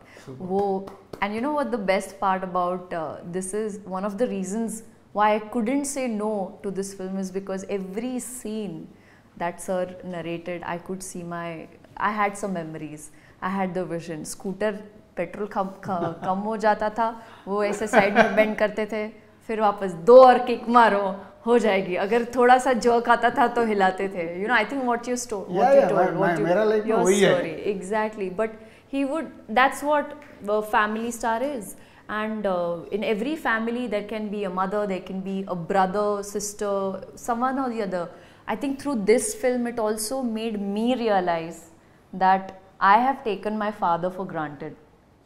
And you know what the best part about this is? One of the reasons why I couldn't say no to this film is because every scene that sir narrated, I could see I had some memories. I had the vision. Scooter petrol कम हो जाता था, वो ऐसे side में bend करते थे, फिर वापस 2 और किक मारो हो जाएगी, अगर थोड़ा सा जर्क आता था तो हिलाते थे. You know, I think what you told, your story, exactly. But he would, that's what family star is. And in every family there can be a mother, there can be a brother, sister, someone or the other. I think through this film it also made me realize that I have taken my father for granted.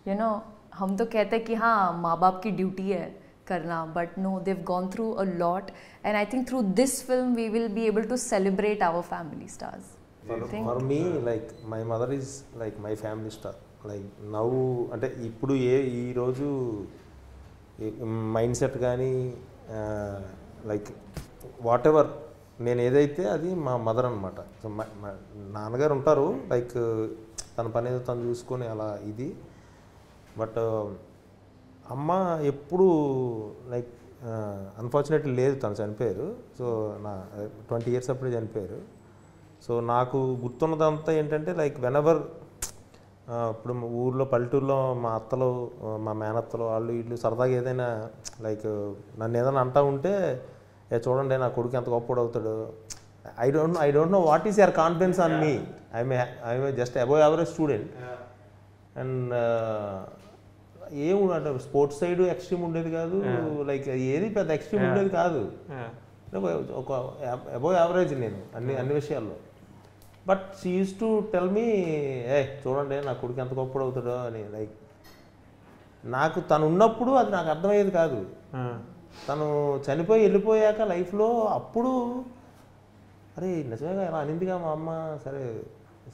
You know, हम तो कहते हैं कि हाँ माँ बाप की duty है करना, but no, they've gone through a lot, and I think through this film we will be able to celebrate our family stars. For me, like my mother is like my family star. Like now, అంటే ఇప్పుడు ఈరోజు mind set కానీ like what ever నేను ఏదైతే అది మా mother అనమాట. So నాన్నగారు ఉంటారు, లైక్ తన పని ఏదో తను చూసుకొని అలా ఇది. బట్ అమ్మ ఎప్పుడు లైక్ అన్ఫార్చునేట్లీ లేదు, తను చనిపోయారు. సో నా 20 years అప్పుడే చనిపోయారు. సో నాకు గుర్తున్నదంతా ఏంటంటే లైక్ వెనెవర్ ఇప్పుడు ఊర్లో పల్లెటూరులో మా అత్తలు మా మేనత్తలు వాళ్ళు వీళ్ళు సరదాగా ఏదైనా లైక్ నన్ను ఏదైనా అంటూ ఉంటే చూడండి నా కొడుకు ఎంత గొప్పడు అవుతాడు. I don't know what is your confidence on me. I'm just above average student. And ఏముంటే స్పోర్ట్స్ సైడ్ ఎక్స్ట్రీమ్ ఉండేది కాదు, లైక్ ఏది పెద్ద ఎక్స్ట్రీమ్ ఉండేది కాదు, ఒక అబోవ్ యావరేజ్ నేను అన్ని విషయాల్లో. But she use to tell me చూడండి నా కొడుకు ఎంత గొప్పడు అవుతాడో అని. లైక్ నాకు తను ఉన్నప్పుడు అది నాకు అర్థమయ్యేది కాదు. తను చనిపోయి వెళ్ళిపోయాక లైఫ్లో అప్పుడు అరే నిజమేగా ఇలా అనిందిగా మా అమ్మ, సరే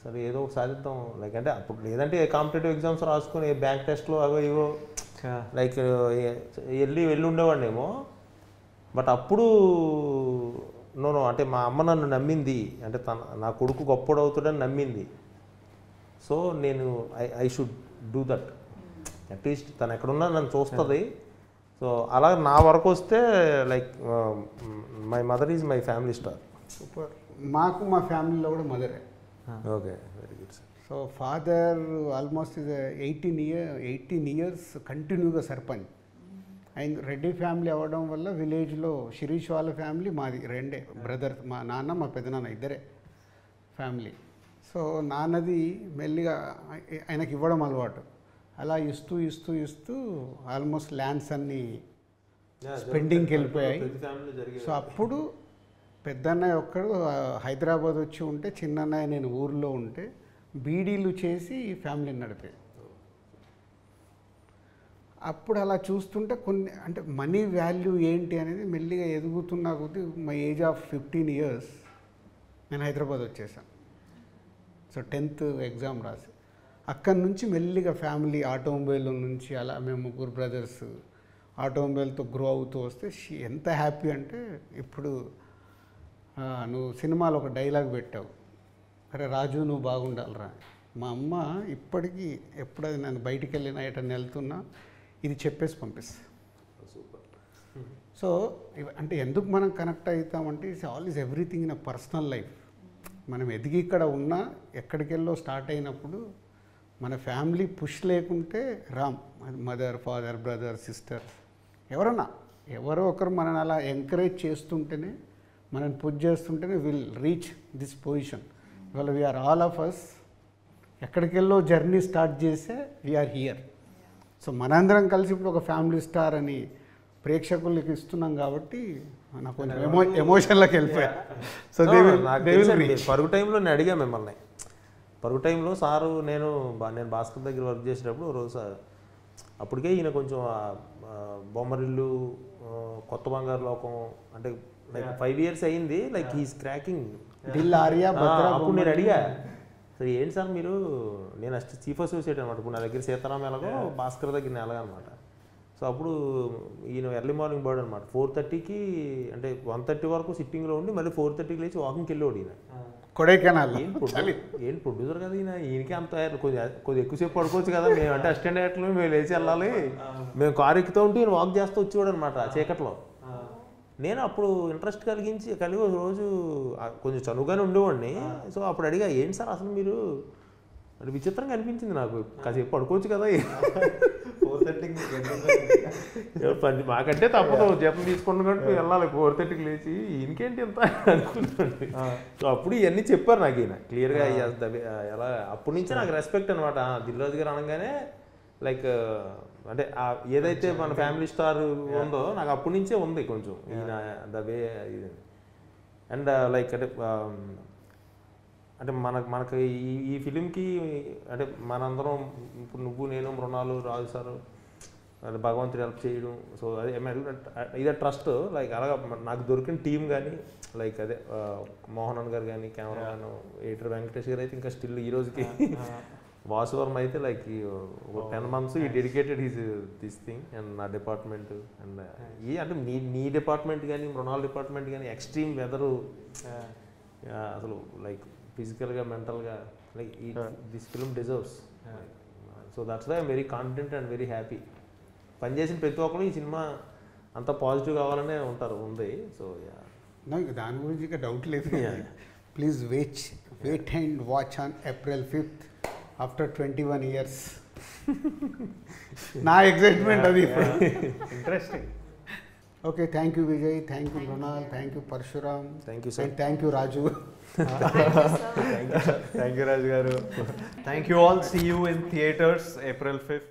సరే ఏదో ఒకటి సాధిద్దాం. లైక్ అంటే అప్పుడు లేదంటే కాంపిటేటివ్ ఎగ్జామ్స్ రాసుకొని బ్యాంక్ టెస్ట్లో అవో ఇవో లైక్ వెళ్ళి ఉండేవాడినేమో. బట్ అప్పుడు నో అంటే మా అమ్మ నన్ను నమ్మింది, అంటే నా కొడుకు గొప్పడు అవుతాడని నమ్మింది. సో నేను I should do that. At least తను ఎక్కడున్నా నన్ను చూస్తుంది. సో అలా నా వరకు వస్తే like my mother is my family star. Super. మాకు మా ఫ్యామిలీలో కూడా మదరే. Okay, very good sir. So father almost is 18 years కంటిన్యూగా సర్పంచ్. అండ్ రెడ్డి ఫ్యామిలీ అవ్వడం వల్ల విలేజ్లో శిరీష్ వాళ్ళ ఫ్యామిలీ మాది రెండే బ్రదర్, మా నాన్న మా పెద్దనాన్న ఇద్దరే ఫ్యామిలీ. సో నాన్నది మెల్లిగా ఆయనకి ఇవ్వడం అలవాటు. అలా ఇస్తూ ఆల్మోస్ట్ ల్యాండ్స్ అన్నీ స్పెండింగ్కి వెళ్ళిపోయాయి. సో అప్పుడు పెద్దన్నయ్య ఒక్కడు హైదరాబాద్ వచ్చి ఉంటే, చిన్నన్నయ్య నేను ఊర్లో ఉంటే బీడీలు చేసి ఫ్యామిలీని నడిపేది. అప్పుడు అలా చూస్తుంటే కొన్ని అంటే మనీ వాల్యూ ఏంటి అనేది మెల్లిగా ఎదుగుతున్నా కొద్దీ మై ఏజ్ ఆఫ్ 15 years నేను హైదరాబాద్ వచ్చేసాను. సో 10th ఎగ్జామ్ రాసి అక్కడి నుంచి మెల్లిగా ఫ్యామిలీ ఆటోమొబైల్ నుంచి అలా మేము 3 brothers ఆటోమొబైల్తో గ్రో అవుతూ వస్తే ఎంత హ్యాపీ అంటే, ఇప్పుడు నువ్వు సినిమాలో ఒక డైలాగ్ పెట్టావు, అరే రాజు నువ్వు బాగుండాలిరా. మా అమ్మ ఇప్పటికీ ఎప్పుడది నేను బయటికి వెళ్ళినా ఎటన్నా వెళ్తున్నా ఇది చెప్పేసి పంపిస్తా. సూపర్. సో అంటే ఎందుకు మనం కనెక్ట్ అవుతామంటే it's all is everything in a personal life. మనం ఎదిగి ఇక్కడ ఉన్నా ఎక్కడికెళ్ళో స్టార్ట్ అయినప్పుడు మన ఫ్యామిలీ పుష్ లేకుంటే Ram, mother father brother sister ఎవరన్నా ఎవరో ఒకరు మనని అలా ఎంకరేజ్ చేస్తుంటేనే, మనని పుష్ చేస్తుంటేనే విల్ రీచ్ దిస్ పొజిషన్. ఇవాళ వీఆర్ ఆల్ ఆఫ్ అస్ ఎక్కడికెళ్ళో జర్నీ స్టార్ట్ చేస్తే వీఆర్ హియర్. సో మనందరం కలిసి ఇప్పుడు ఒక ఫ్యామిలీ స్టార్ అని ప్రేక్షకులకి ఇస్తున్నాం కాబట్టి నాకు కొంచెం ఎమోషన్లోకి వెళ్ళిపోయా. సో పరుగు టైంలో నేను అడిగా మిమ్మల్ని, పరుగు టైంలో సారు నేను భాస్కర్ దగ్గర వర్క్ చేసేటప్పుడు రోజు అప్పటికే ఈయన కొంచెం బొమ్మరిల్లు, కొత్త బంగారు లోకం అంటే లైక్ 5 years అయింది, like he's cracking Dil Arya. అప్పుడు నేను అడిగా, సరే ఏంటి సార్ మీరు, నేను చీఫ్ అసోసియేట్ అనమాట, ఇప్పుడు నా దగ్గర సీతారాం ఎలాగో భాస్కర్ దగ్గర ఎలాగ అనమాట. సో అప్పుడు ఈయన ఎర్లీ మార్నింగ్ బర్డ్ అనమాట. 4:30కి అంటే 1:30 వరకు సిట్టింగ్లో ఉండి మళ్ళీ 4:30కి లేచి వాకింగ్కి వెళ్ళేవాడు ఈయన. కొడైకెనాల్ ఏంటి ప్రొడ్యూసర్ కదా ఈయనకి అంత కొద్దిగా ఎక్కువసేపు పడుకోవచ్చు కదా, మేము అంటే అసిస్టెంట్ డైరెక్టర్లు మేము లేచి వెళ్ళాలి, మేము కారు ఎక్కుతూ ఉంటే ఈయన వాక్ చేస్తూ వచ్చేవాడు అనమాట చీకట్లో. నేను అప్పుడు ఇంట్రెస్ట్ కలిగి రోజు కొంచెం చనువుగానే ఉండేవాడిని. సో అప్పుడు అడిగా, ఏంటి సార్ అసలు మీరు అది విచిత్రంగా అనిపించింది నాకు. కాసేపు పడుకోవచ్చు కదా, 4:30 మాకంటే తప్పదు, జీతం తీసుకున్నట్టు వెళ్ళాలి 4:30కి లేచి, ఈయనకేంటి ఎంత అనుకుంటుంది. సో అప్పుడు ఇవన్నీ చెప్పారు నాకు ఈయన క్లియర్గా. ఎలా అప్పటి నుంచి నాకు రెస్పెక్ట్ అనమాట. దిల్ రాజు గారు అనగానే లైక్ అంటే ఏదైతే మన ఫ్యామిలీ స్టార్ ఉందో నాకు అప్పటి నుంచే ఉంది కొంచెం ఈయన ద వే ఇది. అండ్ లైక్ అంటే మనకు ఈ ఫిలింకి అంటే మనందరం ఇప్పుడు నువ్వు, నేను, మృణాలు, రాజు సారు, అంటే భగవంతుడు హెల్ప్ చేయడం. సో అదే ఇదే ట్రస్ట్. లైక్ అలాగా నాకు దొరికిన టీం కానీ లైక్ అదే మోహన్ గారు కానీ, కెమెరామెన్ ఎడిటర్ వెంకటేష్ గారు అయితే ఇంకా స్టిల్ ఈ రోజుకి, వాసువర్మ అయితే లైక్ 10 months ఈ dedicated his this thing. And నా డిపార్ట్మెంట్ అండ్ అంటే నీ డిపార్ట్మెంట్ కానీ, మృణాల్ డిపార్ట్మెంట్ కానీ ఎక్స్ట్రీమ్ వెదరు అసలు లైక్ ఫిజికల్గా, మెంటల్గా like this film deserves. So that's why I'm very confident and very happy. పనిచేసిన ప్రతి ఒక్కరు ఈ సినిమా అంత పాజిటివ్ కావాలనే ఉంది. సో నాకు దాని గురించి ఇక డౌట్ లేదు. Please wait and watch on April 5th after 21 years. నా ఎక్సైట్మెంట్ అది. Interesting. Okay, thank you Vijay, thank you Mrunal, thank you Parasuram, thank you sir, and thank you Raju. Thank you Raju garu. Thank you all. See you in theatres April 5th.